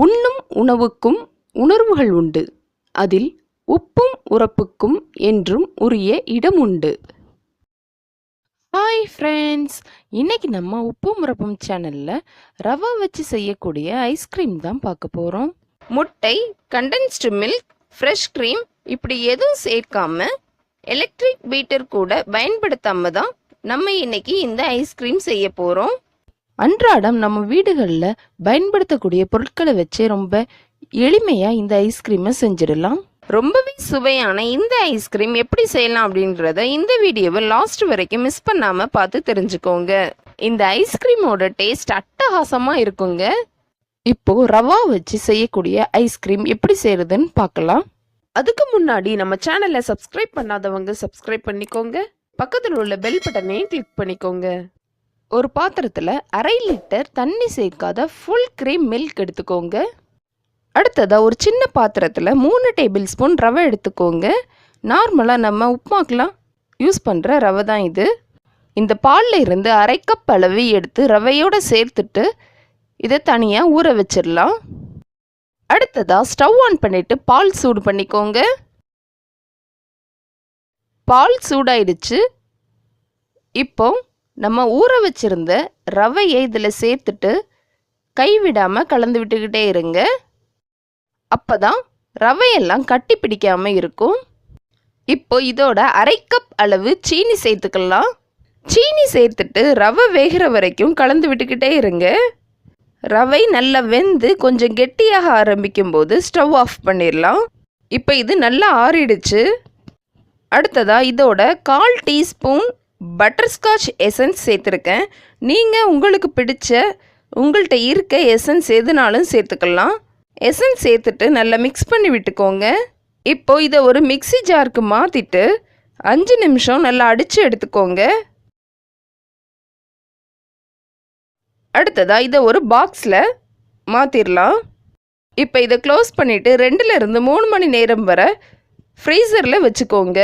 உண்ணும் உணவுக்கும் உணர்வுகள் உண்டு. அதில் உப்பும் உரப்புக்கும் என்றும் உரிய இடம் உண்டு. ஹாய் ஃப்ரெண்ட்ஸ், இன்னைக்கு நம்ம உப்பும் உரப்பும் சேனலில் ரவா வச்சு செய்யக்கூடிய ஐஸ்கிரீம் தான் பார்க்க போகிறோம். முட்டை, கண்டென்ஸ்டு மில்க், ஃப்ரெஷ் க்ரீம் இப்படி எதுவும் சேர்க்காம எலக்ட்ரிக் பீட்டர் கூட பயன்படுத்தாம தான் நம்ம இன்னைக்கு இந்த ஐஸ்கிரீம் செய்ய போகிறோம். அன்றாடம் நம்ம வீடுகளில் பயன்படுத்தக்கூடிய பொருட்களை வச்சு ரொம்ப எளிமையாக இந்த ஐஸ்கிரீமை செஞ்சிடலாம். ரொம்பவே சுவையான இந்த ஐஸ்கிரீம் எப்படி செய்யலாம் அப்படின்றத இந்த வீடியோவை லாஸ்ட் வரைக்கும் மிஸ் பண்ணாமல் பார்த்து தெரிஞ்சுக்கோங்க. இந்த ஐஸ்கிரீமோட டேஸ்ட் அட்டகாசமாக இருக்குங்க. இப்போ ரவா வச்சு செய்யக்கூடிய ஐஸ்கிரீம் எப்படி செய்யறதுன்னு பார்க்கலாம். அதுக்கு முன்னாடி நம்ம சேனலை சப்ஸ்கிரைப் பண்ணாதவங்க சப்ஸ்கிரைப் பண்ணிக்கோங்க. பக்கத்தில் உள்ள பெல் பட்டனையும் கிளிக் பண்ணிக்கோங்க. ஒரு பாத்திரத்தில் 1/2 லிட்டர் தண்ணி சேர்க்காத ஃபுல் க்ரீம் மில்க் எடுத்துக்கோங்க. அடுத்ததாக ஒரு சின்ன பாத்திரத்தில் 3 டேபிள் ஸ்பூன் ரவை எடுத்துக்கோங்க. நார்மலாக நம்ம உப்புமாக்கெலாம் யூஸ் பண்ணுற ரவை தான் இது. இந்த பாலில் இருந்து 1/2 கப் அளவு எடுத்து ரவையோடு சேர்த்துட்டு இதை தனியாக ஊற வச்சிடலாம். அடுத்ததாக ஸ்டவ் ஆன் பண்ணிவிட்டு பால் சூடு பண்ணிக்கோங்க. பால் சூடாயிடுச்சு. இப்போ நம்ம ஊற வச்சிருந்த ரவையை இதில் சேர்த்துட்டு கைவிடாமல் கலந்து விட்டுக்கிட்டே இருங்க. அப்போ தான் ரவையெல்லாம் கட்டி பிடிக்காமல் இருக்கும். இப்போ இதோட 1/2 கப் அளவு சீனி சேர்த்துக்கலாம். சீனி சேர்த்துட்டு ரவை வேகிற வரைக்கும் கலந்து விட்டுக்கிட்டே இருங்க. ரவை நல்லா வெந்து கொஞ்சம் கெட்டியாக ஆரம்பிக்கும் போது ஸ்டவ் ஆஃப் பண்ணிடலாம். இப்போ இது நல்லா ஆறிடுச்சு. அடுத்ததாக இதோட 1/4 டீஸ்பூன் பட்டர்ஸ்காட்ச் எசன்ஸ் சேர்த்துருக்கேன். நீங்கள் உங்களுக்கு பிடிச்ச உங்கள்கிட்ட இருக்க எசன்ஸ் எதுனாலும் சேர்த்துக்கலாம். எசன்ஸ் சேர்த்துட்டு நல்லா மிக்ஸ் பண்ணி விட்டுக்கோங்க. இப்போ இதை ஒரு மிக்ஸி ஜாருக்கு மாற்றிட்டு 5 நிமிஷம் நல்லா அடித்து எடுத்துக்கோங்க. அடுத்ததாக இதை ஒரு பாக்ஸில் மாற்றிடலாம். இப்போ இதை க்ளோஸ் பண்ணிவிட்டு 2லிருந்து 3 மணி நேரம் வரை ஃப்ரீசரில் வச்சுக்கோங்க.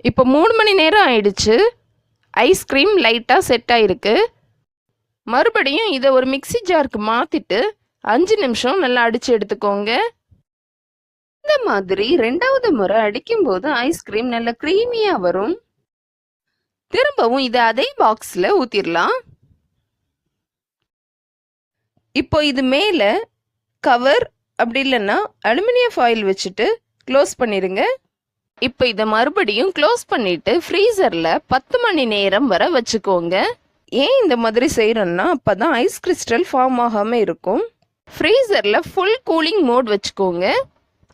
இப்போ 3 மணி நேரம் ஆயிடுச்சு. ஐஸ்கிரீம் லைட்டாக செட் ஆகிருக்கு. மறுபடியும் இதை ஒரு மிக்ஸி ஜாருக்கு மாற்றிட்டு 5 நிமிஷம் நல்லா அடித்து எடுத்துக்கோங்க. இந்த மாதிரி 2வது முறை அடிக்கும்போது ஐஸ்கிரீம் நல்லா க்ரீமியாக வரும். திரும்பவும் இதை அதே பாக்ஸில் ஊற்றிடலாம். இப்போ இது மேலே கவர் அப்படி இல்லைன்னா அலுமினியம் ஃபாயில் வச்சுட்டு க்ளோஸ் பண்ணிடுங்க. இப்போ இதை மறுபடியும் க்ளோஸ் பண்ணிவிட்டு ஃப்ரீசரில் 10 மணி நேரம் வரை வச்சுக்கோங்க. ஏன் இந்த மாதிரி செய்கிறோன்னா அப்போ தான் ஐஸ் கிறிஸ்டல் ஃபார்ம் ஆகாமல் இருக்கும். ஃப்ரீசரில் ஃபுல் கூலிங் மோட் வச்சுக்கோங்க.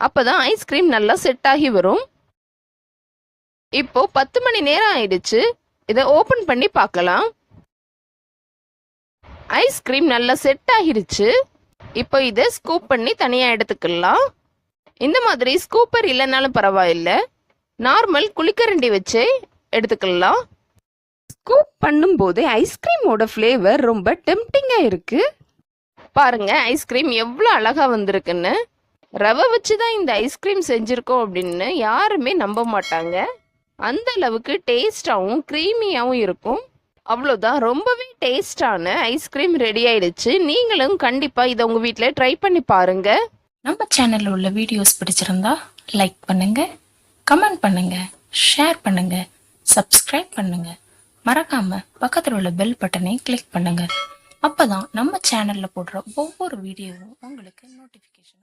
அப்போ தான் ஐஸ்கிரீம் நல்லா செட் ஆகி வரும். இப்போது 10 மணி நேரம் ஆயிடுச்சு. இதை ஓப்பன் பண்ணி பார்க்கலாம். ஐஸ்கிரீம் நல்லா செட் ஆகிடுச்சு. இப்போ இதை ஸ்கூப் பண்ணி தனியாக எடுத்துக்கலாம். இந்த மாதிரி ஸ்கூப்பர் இல்லைனாலும் பரவாயில்லை, நார்மல் குழிக்கரண்டி வச்சு எடுத்துக்கலாம். ஸ்கூப் பண்ணும்போது ஐஸ்கிரீமோட ஃப்ளேவர் ரொம்ப டெம்டிங்காக இருக்குது. பாருங்கள் ஐஸ்கிரீம் எவ்வளோ அழகாக வந்திருக்குன்னு. ரவை வச்சு தான் இந்த ஐஸ்கிரீம் செஞ்சுருக்கோம் அப்படின்னு யாருமே நம்ப மாட்டாங்க. அந்த அளவுக்கு டேஸ்டாகவும் க்ரீமியாகவும் இருக்கும். அவ்வளோதான், ரொம்பவே டேஸ்டான ஐஸ்கிரீம் ரெடி ஆயிடுச்சு. நீங்களும் கண்டிப்பாக இதை உங்கள் வீட்டில் ட்ரை பண்ணி பாருங்கள். நம்ம சேனலில் உள்ள வீடியோஸ் பிடிச்சிருந்தா லைக் பண்ணுங்க, கமெண்ட் பண்ணுங்க, ஷேர் பண்ணுங்க, சப்ஸ்கிரைப் பண்ணுங்க. மறக்காம பக்கத்தில் உள்ள பெல் பட்டனை கிளிக் பண்ணுங்க. அப்பதான் நம்ம சேனல்ல போடுற ஒவ்வொரு வீடியோவும் உங்களுக்கு நோட்டிஃபிகேஷன்